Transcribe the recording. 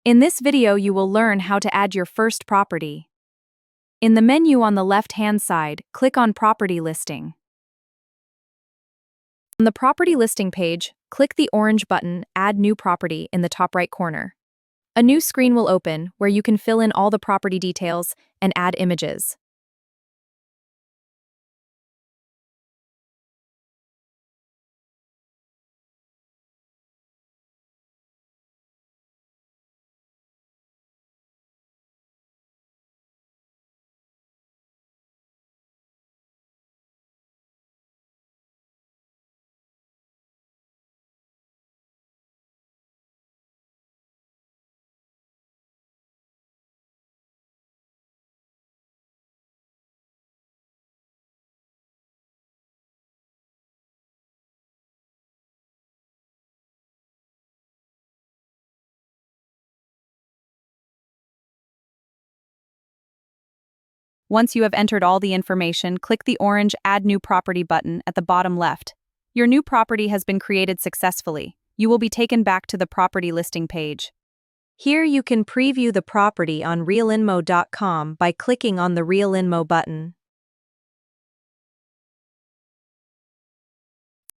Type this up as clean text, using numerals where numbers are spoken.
In this video, you will learn how to add your first property. In the menu on the left-hand side, click on Property Listing. On the Property Listing page, click the orange button Add New Property in the top right corner. A new screen will open where you can fill in all the property details and add images. Once you have entered all the information, click the orange Add New Property button at the bottom left. Your new property has been created successfully. You will be taken back to the property listing page. Here you can preview the property on realinmo.com by clicking on the Realinmo button.